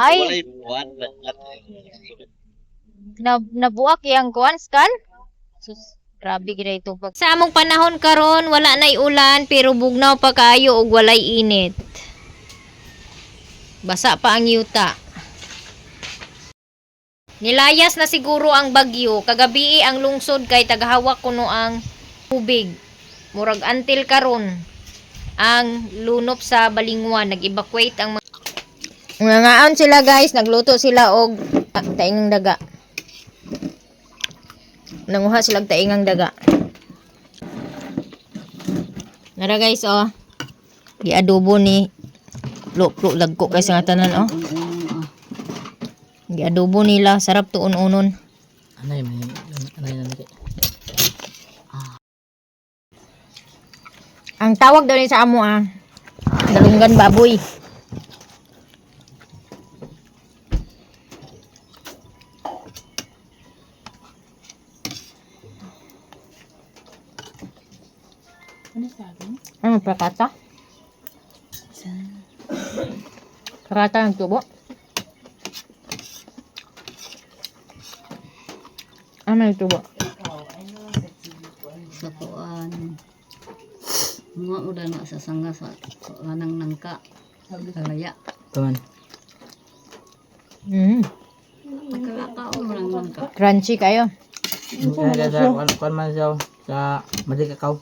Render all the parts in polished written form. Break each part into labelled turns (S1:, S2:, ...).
S1: Ay, nabuak yang kuan skal. Sus, grabe gid ito pag. Sa among panahon karon wala nay ulan pero bugnaw pa kaayo og walay init. Basa pa ang yuta. Nilayas na siguro ang bagyo. Kagabi ang lungsod kay tagahawak kuno ang tubig. Murag until karon ang lunop sa Balingwan. Nag-evacuate ang mga ngaon sila guys. Nagluto sila og taingang daga. Nanguha sila og taingang daga. Nara guys oh. Gi-adobo ni lok-lok lagko kay sa tanan oh. Gi-adobo nila, sarap tuon unon.
S2: Anay nanti.
S1: Ang tawag daw ni sa amo dalunggan baboy.
S2: Ano sabi?
S1: Ano prakata? Prakata ng tubo. Ano yung tubo?
S3: Sa kuan. Mga udah na sa sangga sa lanang nangka. Kalaya.
S2: Tuman.
S3: Kalaka o lang nangka.
S1: Crunchy kayo.
S2: Kaya kuan man siya sa madikakaw.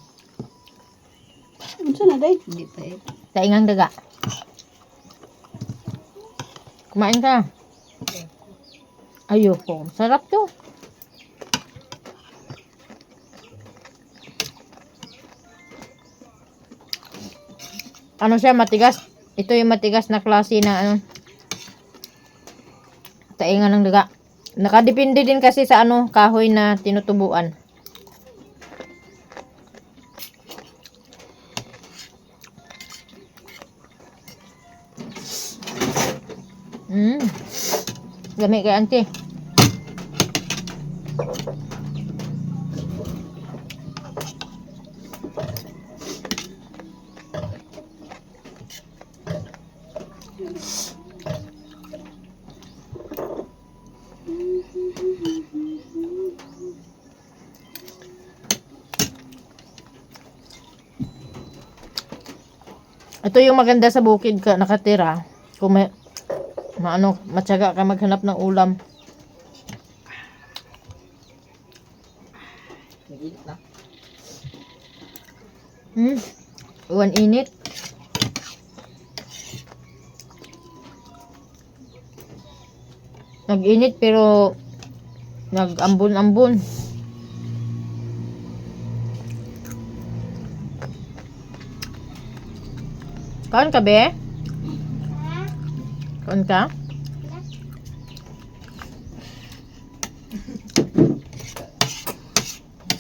S3: Unsa na day? Hindi pa eh.
S1: Taingang daga. Kumain ka. Ayoko. Sarap to. Ano siya, matigas? Ito yung matigas na klase na ano. Taingan ng daga. Nakadepende din kasi sa ano, kahoy na tinutubuan. Gamit kay auntie. Ito yung maganda sa bukid ka nakatira. Kung may matyaga ka maghanap ng ulam. Uwan init. Nag-init pero nag-ambon-ambon. Kaon ka be? Kaon ka?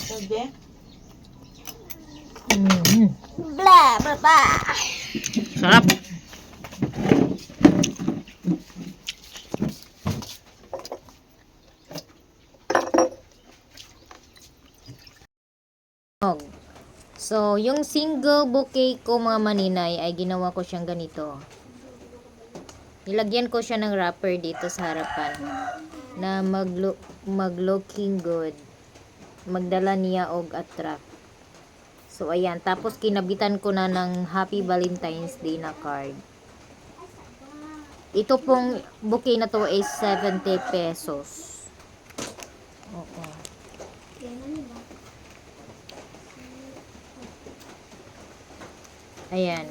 S2: Sabi?
S1: Blah, blah, blah. Sarap. So, yung single bouquet ko mga maninay ay ginawa ko siyang ganito. Nilagyan ko siya ng wrapper dito sa harapan na mag-looking good. Magdala niya og attract. So, ayan. Tapos, kinabitan ko na ng Happy Valentine's Day na card. Ito pong bouquet na to is 70 pesos. Oo. Ayan.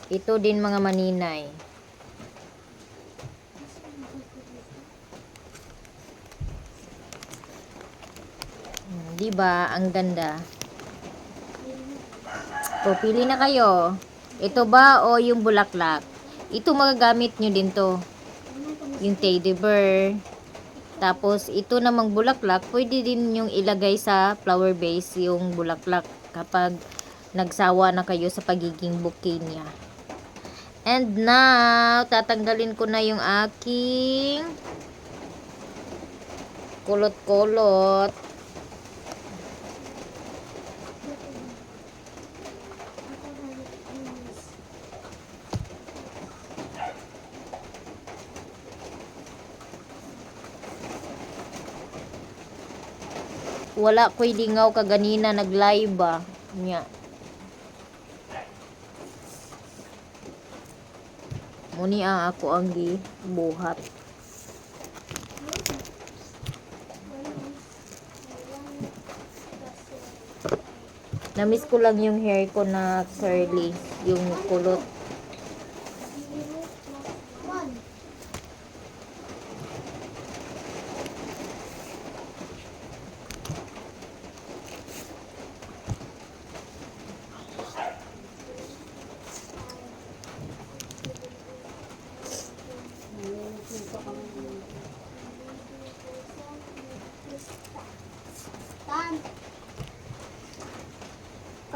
S1: Ito din mga maninay. Diba? Ang ganda. So, pili na kayo. Ito ba o yung bulaklak? Ito magagamit nyo din to. Yung teddy bear. Tapos, ito namang bulaklak, pwede din yung ilagay sa flower vase yung bulaklak kapag nagsawa na kayo sa pagiging bouquet niya. And now, tatanggalin ko na yung aking kulot-kulot. wala ko'y lingaw kaganina nag-live ba. Nya. Muni ang ako ang gibuhat. Namiss ko lang yung hair ko na curly, yung kulot.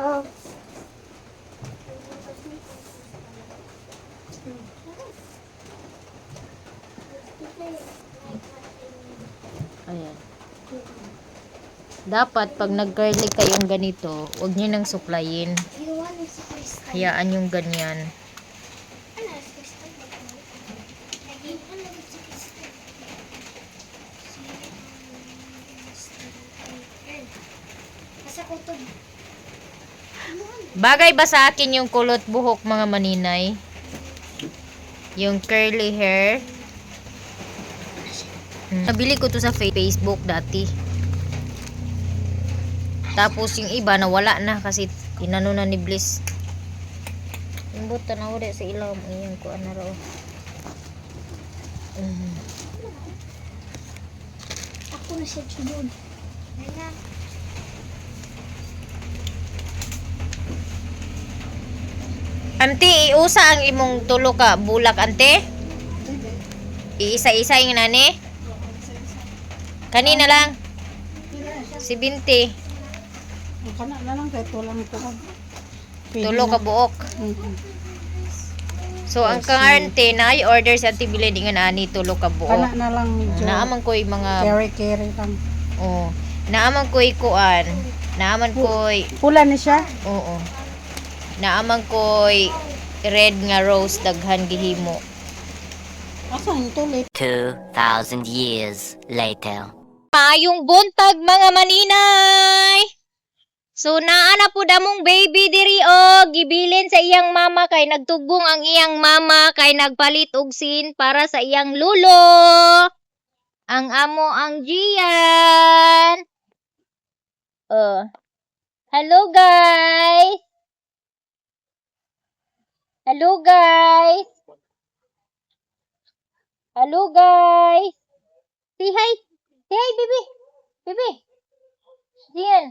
S4: Oh.
S1: Ayan. Dapat pag nag-curly kayong ganito, huwag niyo nang suklayin. Hayaan yung ganyan. Bagay ba sa akin yung kulot buhok mga maninay? Yung curly hair. Nabili ko to sa Facebook dati. Tapos yung iba nawala na kasi inano na ni Bliss. Yung buta na wala sa ilaw. Ayan ko ano raw.
S4: Ako na siya sunod.
S1: Ante, iusa ang imong tulo ka bulak, ante? Iisa-isa yung nani? Kanina lang. Si Binti.
S3: Kana na lang kay tulang ko.
S1: Tulo ka buok. So, ang kangarte na i-order sa Ate Bilid nga ani tulo ka buok.
S3: Kana na lang medyo
S1: Naaman ko'y mga...
S3: carry lang.
S1: Oh. Naaman ko'y kuan. Naaman ko'y...
S3: Pula ni siya.
S1: Oo. Naaman ko'y red nga rose daghan gihimo.
S3: Asa yung tulit?
S5: 2,000 years later.
S1: Maayong buntag mga maninay. So naana po damong baby diri og gibilin sa iyang mama kay nagtugong ang iyang mama kay nagpalit og sin para sa iyang lulo. Ang amo ang Gian. Hello guys. Hello guys. Hello guys. Say hi. Say hi baby. Baby. Gian.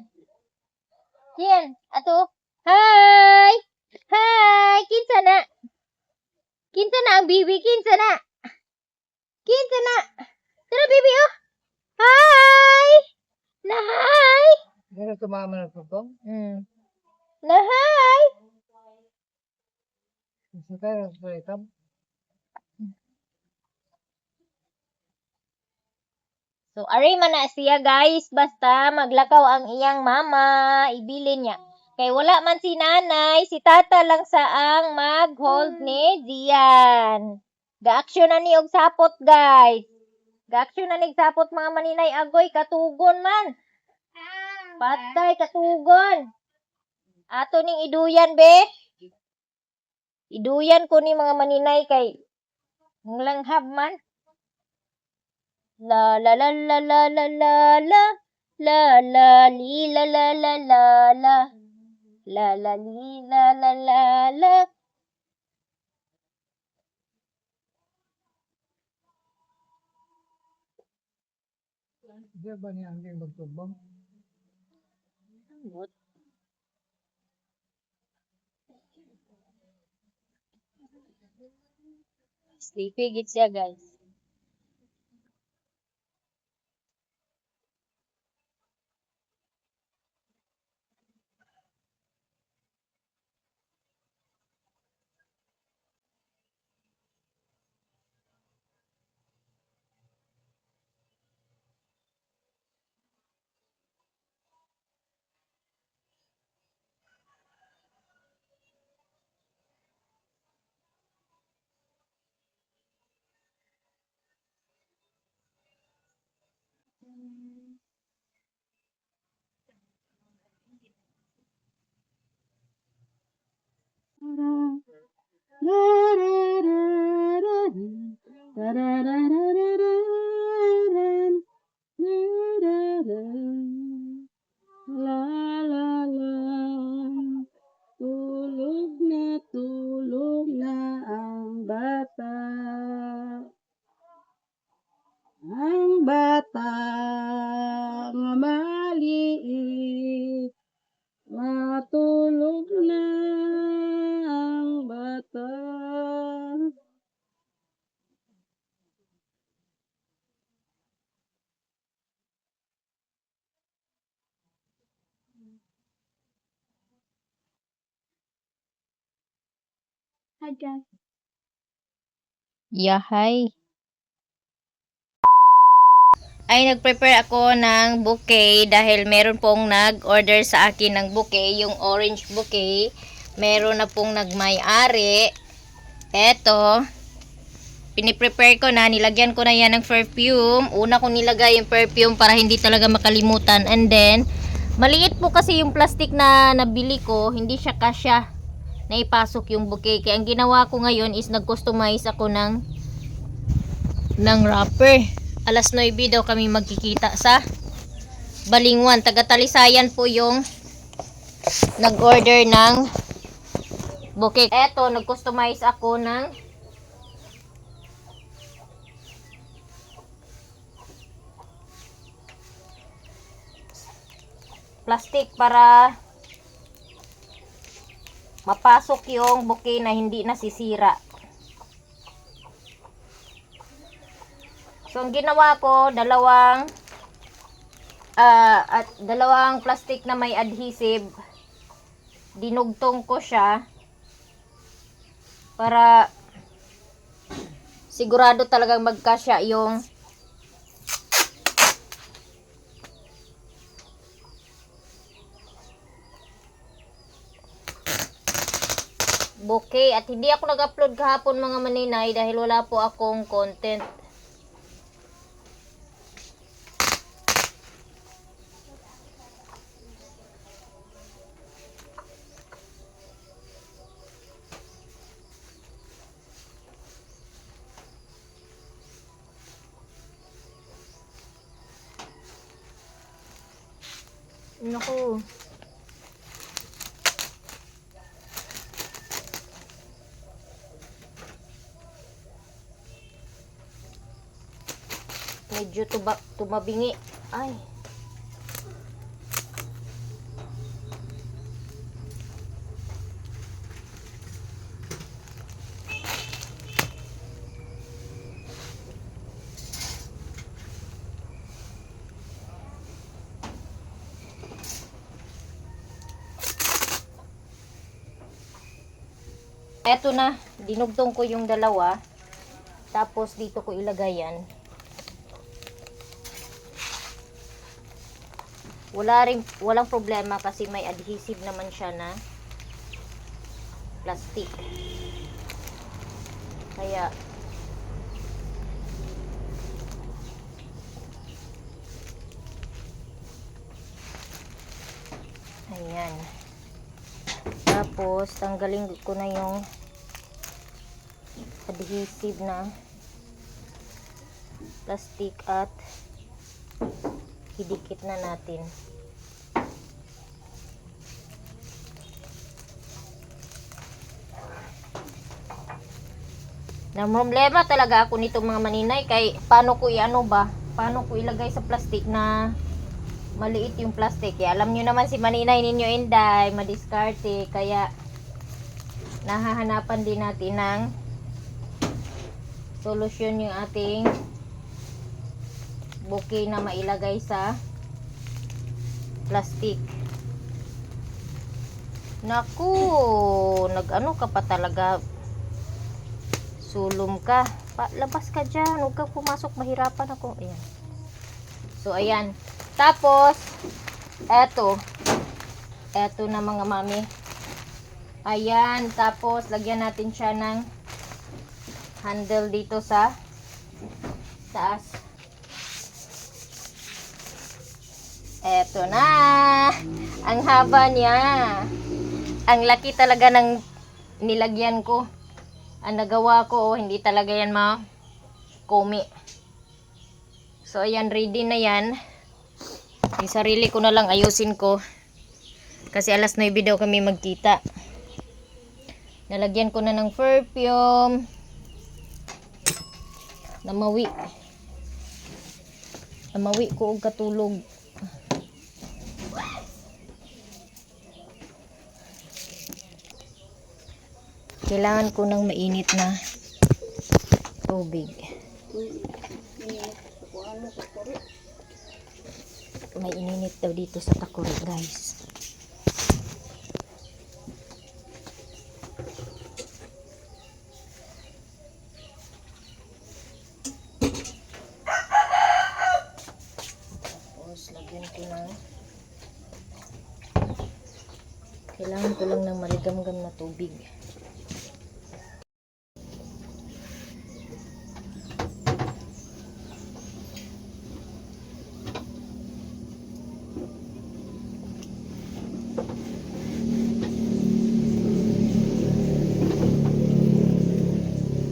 S1: Gian, ato. Hi. Hi. Kinsa na? Kinsa na ang baby? Kinsa na? Kinsa na? Tara baby oh. Hi. Na hi.
S2: Ano tumama na po po?
S1: Na hi.
S2: Sa tayo, sa itam.
S1: So, ari man na siya guys. Basta maglakaw ang iyang mama. Ibilin niya. Kay wala man si nanay. Si tata lang saang mag-hold ni Gian. Ga-action na ni og sapot guys. Ga-action na ni og sapot mga maninay. Agoy, katugon man. Patay, katugon. Ato ning iduyan be. Iduyan ko ni mga maninay kay langhab man. La la la la la la la la la la li la la la la la la la li la la la la.
S2: Diyan ba niya ang magtubong?
S1: Sleepy gid siya guys.
S3: bata, ang bata nga maliit, matulog na ang bata.
S4: Hi, guys.
S1: Yahay. Ay, nag-prepare ako ng bouquet dahil meron pong nag-order sa akin ng bouquet, yung orange bouquet. Meron na pong nagmay-ari. Eto, piniprepare ko na, nilagyan ko na yan ng perfume. Una kong nilagay yung perfume para hindi talaga makalimutan. And then, maliit po kasi yung plastic na nabili ko, hindi siya kasya na ipasok yung bouquet. Kaya ang ginawa ko ngayon is nag-customize ako ng wrapper. Alas 9 daw kami magkikita sa Balingwan. Taga-Talisayan po yung nag-order ng bouquet. Eto, nag-customize ako ng plastic para mapasok yung bouquet na hindi nasisira. So, ang ginawa ko, dalawang plastic na may adhesive. Dinugtong ko siya para sigurado talagang magkasya yung bouquet. At hindi ako nag-upload kahapon mga maninay dahil wala po akong content. Naku. Medyo tumabingi. Ay. Eto na, dinugtong ko yung dalawa. Tapos dito ko ilagay yan. Walang problema kasi may adhesive naman siya na plastic. Kaya ayan. Tapos tanggalin ko na yung adhesive na plastic at idikit na natin. Na problema talaga ako nito mga maninay kay paano ko paano ko ilagay sa plastic na maliit yung plastic. Kaya alam nyo naman si maninay ninyo Inday, madiskarte, kaya nahahanapan din natin ng solusyon yung ating bouquet na mailagay sa plastic. Naku, nag-ano ka pa talaga, sulom ka, labas ka dyan, huwag kang pumasok, mahirapan ako. Ayan. So ayan, tapos eto na mga mami, ayan. Tapos lagyan natin siya ng handle dito sa taas. Eto na, ang haba niya, ang laki talaga ng nilagyan ko, ang nagawa ko. Hindi talaga yan ma-komi. So ayan, ready na yan. Yung sarili ko na lang ayusin ko kasi alas 9 daw kami magkita. Nalagyan ko na ng perfume. Namawi. Namawi ko og katulog. Kailangan ko ng mainit na tubig. May ininit daw dito sa takuri, guys. Tapos, lagyan ko ng kailangan ko lang ng maligam-gam na tubig.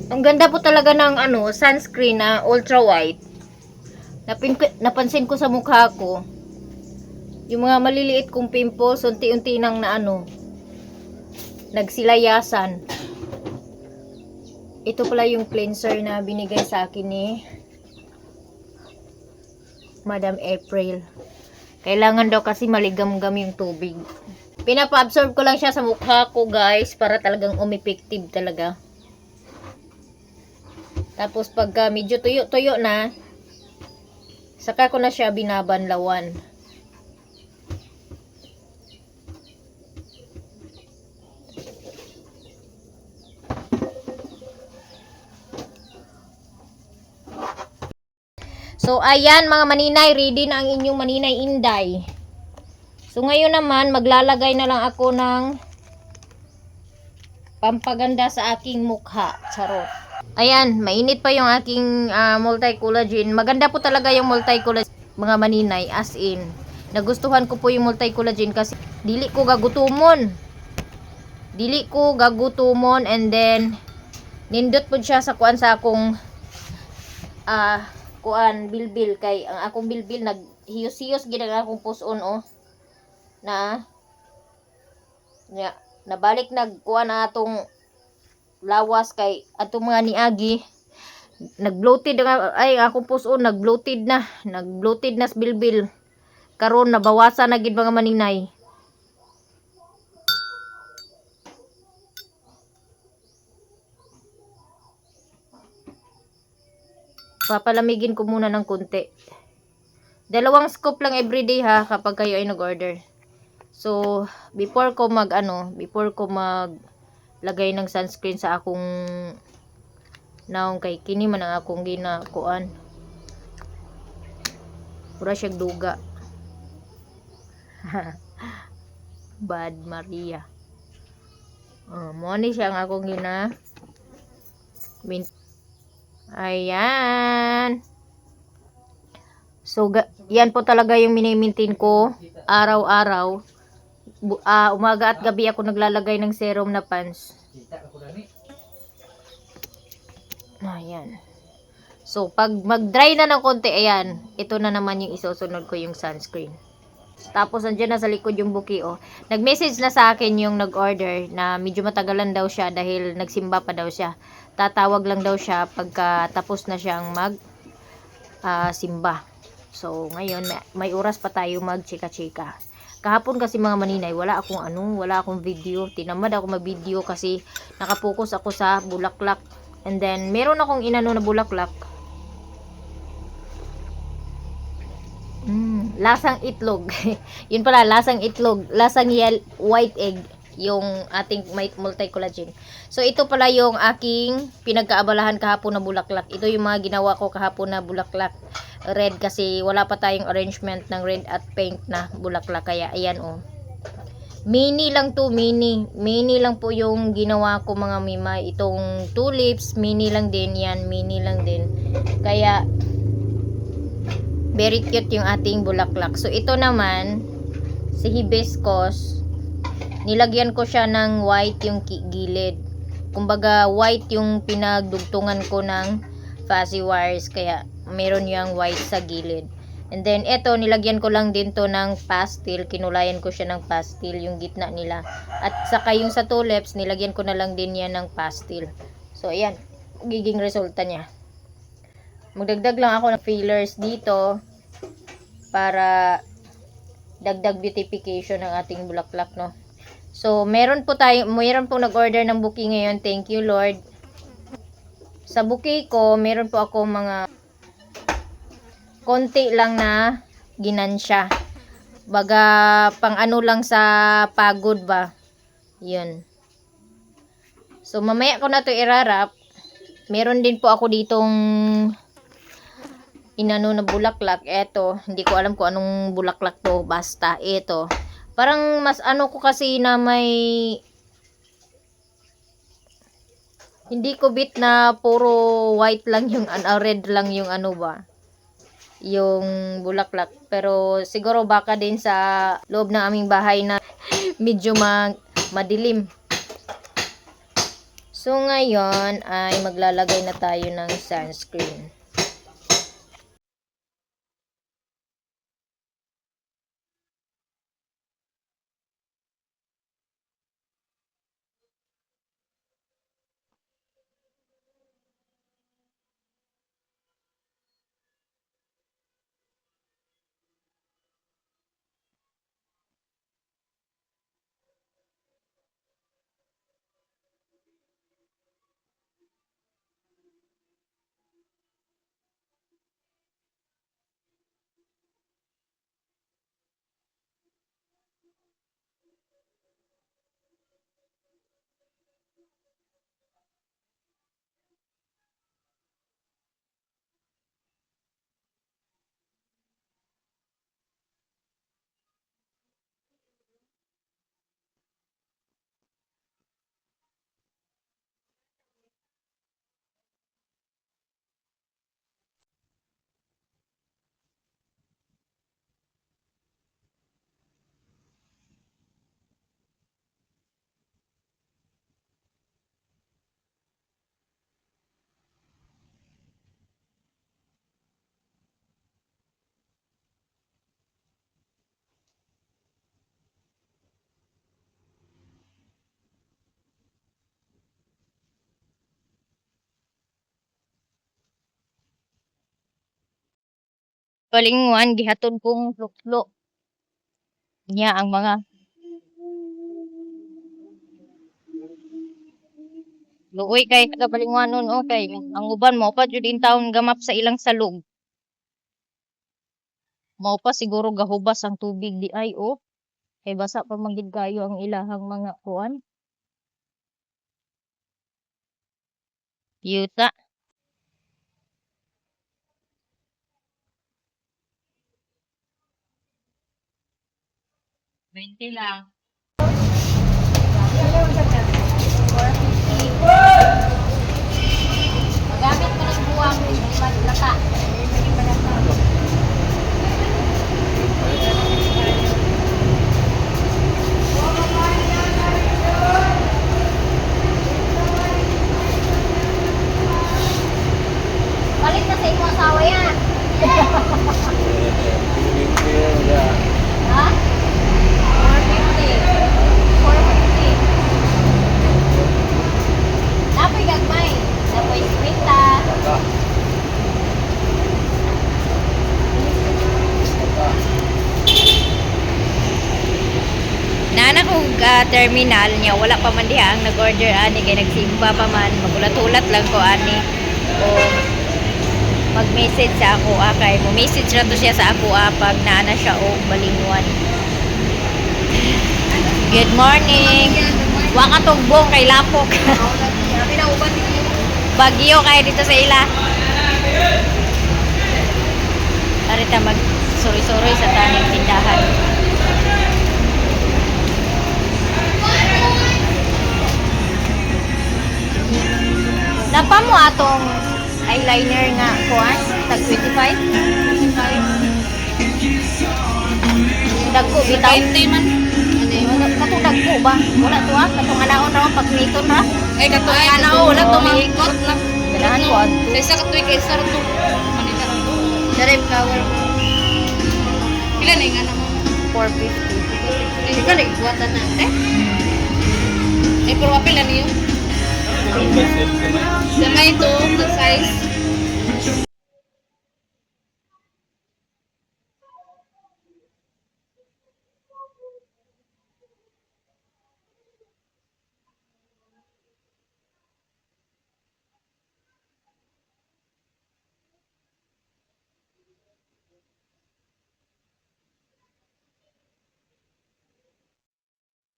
S1: Ang ganda po talaga ng sunscreen na ultra white. Napansin ko sa mukha ko, yung mga maliliit kong pimples, unti-unti nang nagsilayasan. Ito pala yung cleanser na binigay sa akin ni Madam April. Kailangan daw kasi maligam-gam yung tubig. Pinapa-absorb ko lang siya sa mukha ko, guys, para talagang umepective talaga. Tapos pagka medyo tuyo-tuyo na, saka ko na siya binabanlawan. So ayan mga maninay, ready na ang inyong maninay inday. So ngayon naman maglalagay na lang ako ng pampaganda sa aking mukha. Charot. Ayan, mainit pa yung aking multi-collagen. Maganda po talaga yung multi-collagen, mga maninay, as in. Nagustuhan ko po yung multi-collagen kasi dili ko gagutumon. Dili ko gagutumon, and then nindot po siya sa kuan sa akong kuan bilbil, kay ang akong bilbil naghiyos-hiyos gid ang akong puson nabalik nagkuan na atong lawas kay atong mga niagi nag-bloated ay akong puson nag-bloated na sa bilbil. Karon nabawasan na gid mga maninay. Papalamigin ko muna ng konti. 2 scoop lang everyday ha kapag kayo ay nag-order. So before ko lagay ng sunscreen sa akong naong, kay kini man ang akong ginakuan. Pura siyang duga. Bad Maria. Mo ni siya ang akong ayan. So yan po talaga yung mini-maintain ko araw-araw. Umaga at gabi ako naglalagay ng serum na pants. Ayan. So pag mag-dry na ng konti, ayan, ito na naman yung isusunod ko, yung sunscreen. Tapos andyan na sa likod yung buki, oh. Nag-message na sa akin yung nag-order na medyo matagalan daw siya dahil nagsimba pa daw siya. Tatawag lang daw siya pagka tapos na siyang simba. So ngayon may oras pa tayo mag-chika-chika. Kahapon kasi mga maninay, wala akong video. Tinamad ako mag-video kasi nakapokus ako sa bulaklak. And then meron akong inano na bulaklak. Lasang itlog. Yun pala, lasang itlog. Lasang white egg yung ating multi-collagen. So ito pala yung aking pinagkaabalahan kahapon na bulaklak. Ito yung mga ginawa ko kahapon na bulaklak. Red kasi wala pa tayong arrangement ng red at pink na bulaklak. Kaya ayan, oh. Mini lang to, mini lang po yung ginawa ko mga mimay. Itong tulips, mini lang din yan, mini lang din. Kaya very cute yung ating bulaklak. So ito naman si hibiscus, nilagyan ko siya ng white yung gilid. Kumbaga white yung pinagdugtungan ko ng fuzzy wires, kaya meron yung white sa gilid. And then ito nilagyan ko lang din to ng pastel, kinulayan ko siya ng pastel yung gitna nila. At saka yung sa tulips nilagyan ko na lang din yan ng pastel. So ayan, giging resulta niya. magdagdag lang ako ng fillers dito para dagdag beautification ng ating bulaklak, no. So, meron po nag-order ng bouquet ngayon. Thank you, Lord. Sa bouquet ko, meron po ako mga konti lang na ginansya. Baga, pang ano lang sa pagod ba. Yun. So, mamaya ko na to irarap. Meron din po ako ditong inano na bulaklak. Eto, hindi ko alam kung anong bulaklak to. Basta, eto. Parang mas ano ko kasi na may hindi ko bit na puro white lang yung red lang yung ano ba. Yung bulaklak. Pero siguro baka din sa loob ng aming bahay na medyo madilim. So, ngayon ay maglalagay na tayo ng sunscreen. Palingwan, gihatod kong luklo. Niya ang mga luoy kay taga Balingwanon, okay. Ang uban mo pa jud in taon gamap sa ilang salog. Mao pa siguro gahubas ang tubig di ay oh. Kay basa pa man gid kayo ang ilahang mga kuan. Yuta. Lang. Magamit mo ng buwang lata. Palit na sa imo asawa yan. Ha? 450. Napoy gagmay. Napoy swita. Nana kong terminal niya, wala pa man diha ang nag-order ani kay nagsimba pa man, magulat-ulat lang ko ani. O mag-message sa ako kay mo message ra to siya sa ako pag naana siya o balingwan. Good morning. Wa ka tugbong kay lapok. Bagyo kay dito sa ila. Arita mag suri-suri sa taning tindahan. Napa mo atong eyeliner nga kuan tag 25? Dagko bitaw. 20 man. Katong dagko ba? Wala to katong anaon ra pag miton ra.
S3: Ay kato ay ano wala to mahikot lang.
S1: Ganahan ko adto.
S3: Sa isa katuig kay sir to. Manila ra to. Dere flower. Pila na nga naman?
S1: 450.
S3: Ikaw na iguatan na eh. Eh pero apil na niyo. Sama ito, the size.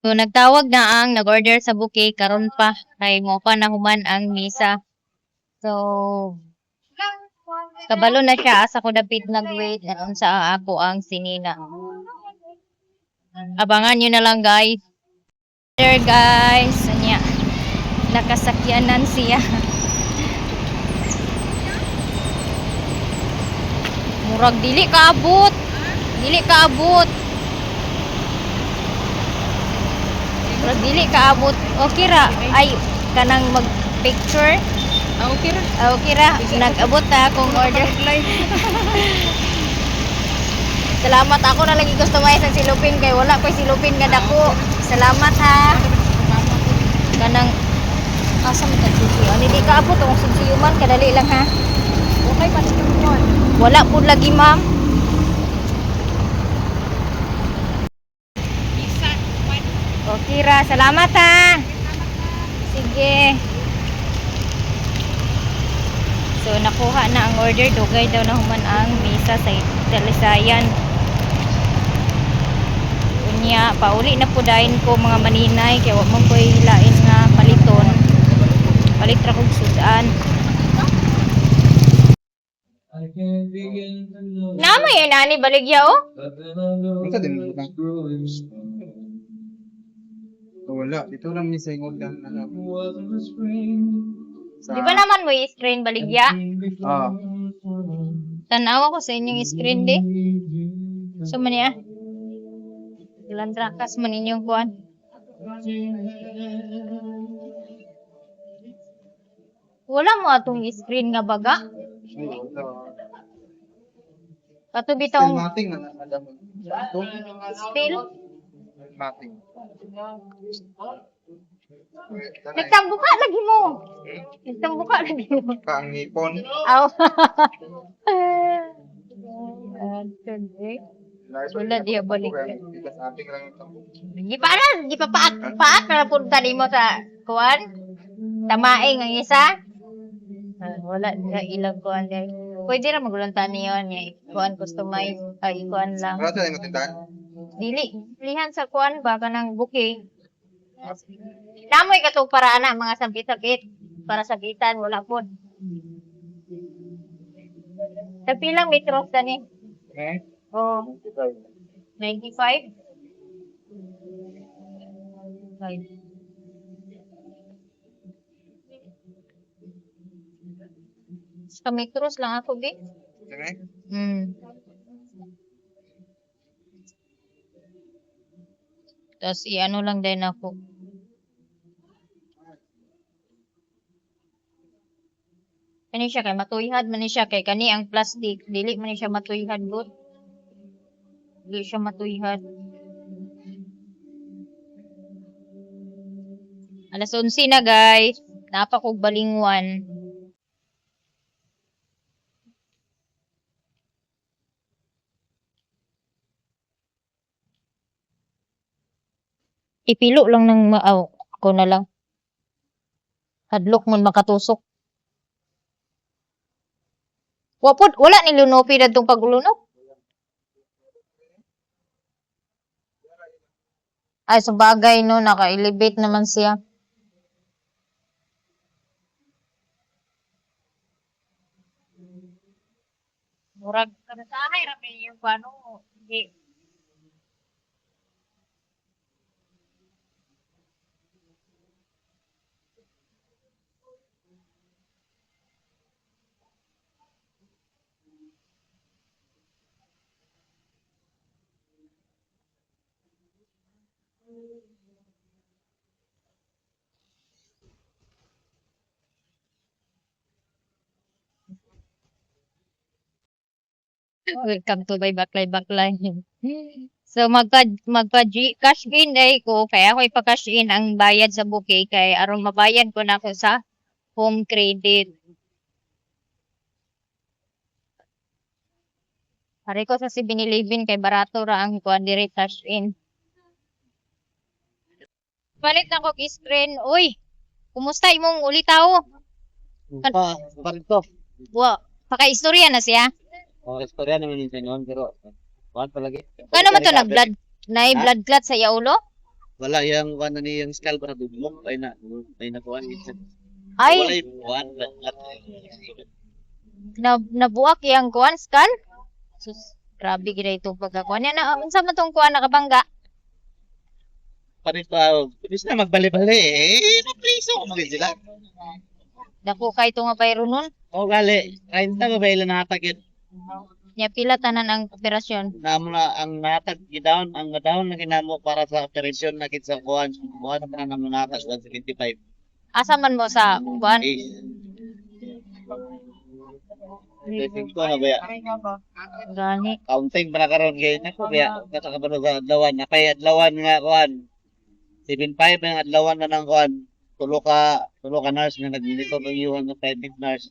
S1: So, nagtawag na ang nag-order sa bouquet karon pa kay mo pa nahuman ang misa. So, kabalo na siya asa ko dapit nag-wait aron sa ako ang sinina. Abangan nyo na lang guys. There guys, anya nakasakyanan siya. Murag dili kaabot. Dili kaabot. Murag dili kaabot. Okay ra. Ay kanang mag-picture.
S3: Okay ra.
S1: Okay ra. Nag-abot na akong order. Salamat, ako na lagi customize ang silupin kay wala ko silupin nga dako. Salamat ha. Kanang asa man tag susi. Ani di kaabot ang sunsiyuman kadali lang ha.
S3: Okay pa sa tuon.
S1: Wala pud lagi ma'am. Okay ra, salamat ha. Sige. So nakuha na ang order, dugay daw na human ang misa sa Talisayan. Unya, pauli na po dahin ko mga maninay kaya wag man ko hilain nga paliton. Palit ra kog sudan. Nama yun ani baligya oh.
S2: Ito din mo lang. Wala, dito lang ni sa ingog lang ano.
S1: Di ba naman mo i-screen baligya?
S2: Ah,
S1: Tanawa ko sa inyong screen di. So man ya. Ilan trakas man inyong kuan. Wala mo atong screen nga baga. Kato bitong
S2: mating na alam mo. Ito,
S1: still.
S2: mating.
S1: Nagtambuka lagi mo. Nagtambuka lagi mo.
S2: Kaang ngipon.
S1: Aw. Wala diya balik.
S2: Bigas ating lang ito.
S1: Di pa paak na punta mo sa kuan. Tamaing ang isa. Wala na ilang kuan dai. Pwede ra maguluntan niyo niya kuan customize ay kuan lang.
S2: Wala sila yung tindahan.
S1: Dili lihan sa kuan ba kanang booking. Namoy katong paraan na mga sakit-sakit para sakitan wala pod. Sa pilang metros tani?
S2: Eh?
S1: Oh, 95. Right. Sa metros lang ako, di?
S2: Okay.
S1: Tapos i-ano lang din ako. Kani siya kay matuyhad man ni siya kay kani ang plastic dili man ni siya matuyhad bot. Dili siya matuyhad. Alas 11 na guys. Napa kog balingwan. Ipilo lang ng maaw. Ako na lang. Hadlok mo makatusok. Wapod, wala ni lunopi na itong paglunok. Ay, sa bagay no, naka-elevate naman siya. Murag, kanasahay rami yung paano. Hindi. Welcome to my baklay-baklay. So magpa cash in day ko kaya ako ipa-cash in ang bayad sa bouquet kay aron mabayad ko na ako sa home credit. Pare ko sa 7-Eleven kay barato ra ang kuan diri cash in. Palit na ko screen. Uy, kumusta imong ulitaw?
S2: Parito.
S1: Wa, paka-istorya na siya.
S2: Oh, istorya naman yung noon pero kuan palagi.
S1: Kano man to nag-blood? Nay blood clot sa iya ulo?
S6: Wala yang kuan na niyang skull para dugmok ay na kuan wala
S1: Ay,
S6: yung kuan.
S1: nabuak yang kuan skull. Sus, grabe gid ito pagkakuan. Yan na unsa man tong kuan nakabangga?
S6: Panito, bis na magbali-bali eh. Napriso ko magin sila.
S1: Dako kay ito nga bayro nun.
S6: O gali, kain ta ba ilan natakit
S1: Nya pila tanan ang operasyon.
S6: namo na ang natag gidawn ang down na ginamo para sa operasyon na kit sa kuan. Kuan na namo natas 175.
S1: Asa man mo sa kuan?
S6: Eh. Testing ko na ba?
S1: Gani.
S6: Counting pa na karon kay nako ba katakabalo sa adlawan na kay adlawan nga kuan 75 ang adlawan na nang kuan tulo ka nurse nga naglilito ng iwan ng 5 nurse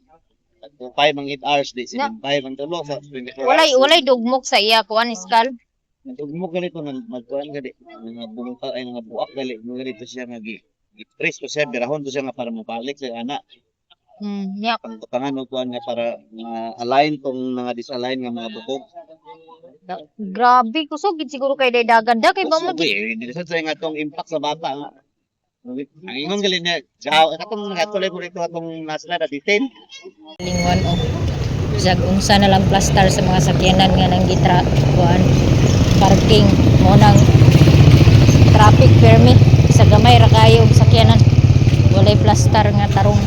S6: 5 ang 8 hours di 75 ang tulo sa 24
S1: Walay dugmok sa iya kuan skull.
S6: Nagugmok ganito magkuan gali nga bumuka ay nga buak gali mo ganito siya nga gi-press ko siya birahon to siya nga para mabalik sa ana
S1: Nya
S6: pangtukangan no kuan nga para align tong mga disalign nga mga bukog.
S1: grabe kusog gid siguro kay dagan da kay ba mo
S6: Uy, hindi sa nga tong impact sa bata nga. Ang ingon gali niya, katong natuloy ko rito atong nasla na detain.
S1: lingon o jag unsa na lang plaster sa mga sakyanan nga nang gitra kuan parking mo nang traffic permit sa gamay ra kayo og sakyanan walay plaster nga tarong.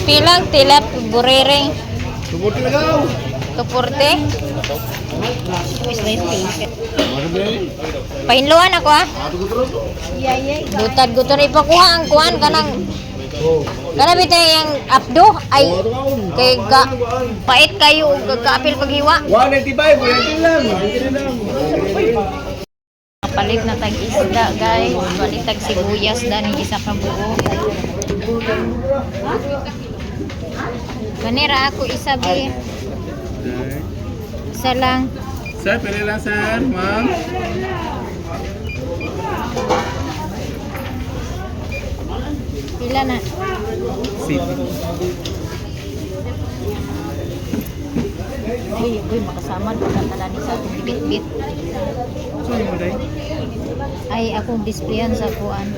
S1: Pilang tilap burere. Tupurte. Pahinluan ako ah. Gutad-gutad ipakuha ang kuhan kanang bitay yang abdo ay kay pait kayo ug kaapil paghiwa.
S2: 195 lang.
S1: Palit na tag isda guys, palit tag sibuyas dani isa ka buo. Kanira ako isa bi. Isa lang.
S2: Sir, pwede lang sir, ma'am.
S1: Pila na? Uy, makasama pagkatala ni sa akong bit-bit. Ay, akong displayan sa kuan.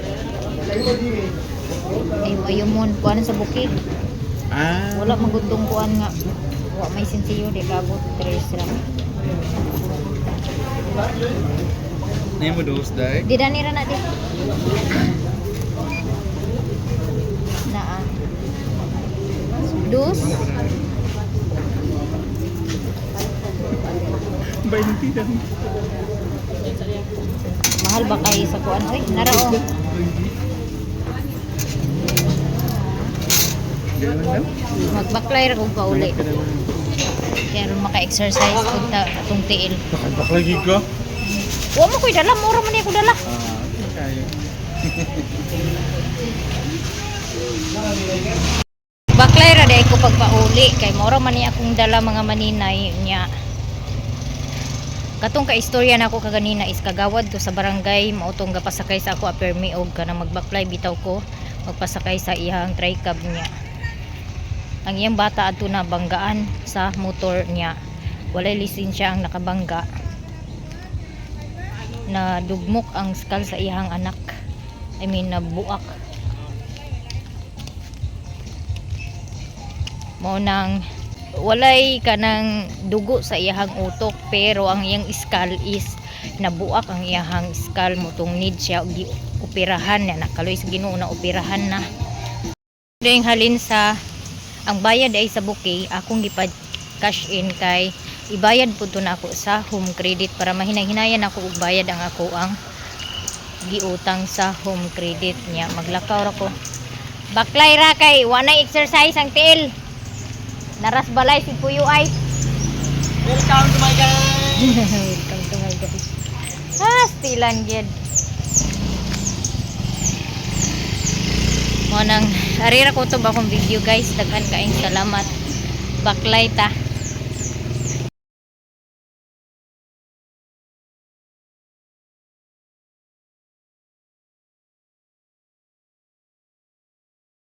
S1: Ay, ayumon, kuan sa bukid. Wala magundong kuan nga. Wa may sensiyo, di kabot, 3 lang.
S2: Name mo dos, day?
S1: Di danira na di. Naa. Dus. Mahal ba kayo sa kuan? Uy, narao. Magbaklay ra kog kauli. Kaya ron maka-exercise kung atong tiil.
S2: Baklagi ka?
S1: Wa mo ko'y dala, mura man ako dala. Baklay ra day ko pagpauli kay mura man ni akong dala mga maninay niya. Katong kaistorya na ako kaganina is kagawad ko sa barangay mautong gapasakay sa ako apermi og kanang magbaklay bitaw ko magpasakay sa iyang tricab niya. Ang iyang bata adto na banggaan sa motor niya. Walay lisensya ang nakabangga. Na dugmok ang skull sa iyang anak. I mean nabuak. Mao nang walay kanang dugo sa iyang utok pero ang iyang skull is nabuak ang iyang skull mo tong need siya og operahan na nakaloy sa Ginoo na operahan na. Ding halin sa ang bayad ay sa bukay akong gipad cash in kay ibayad po to na ako sa home credit para mahinay-hinayan ako og bayad ang ako ang giutang sa home credit niya. Maglakaw ra ko. Baklay ra kay wa na exercise ang tiil. Naras balay si Puyo ay.
S2: Welcome to my guys!
S1: Welcome to my guys. Stilan gid. Mo nang arira ko to ba akong video guys. Daghan kaayong salamat. Baklay ta.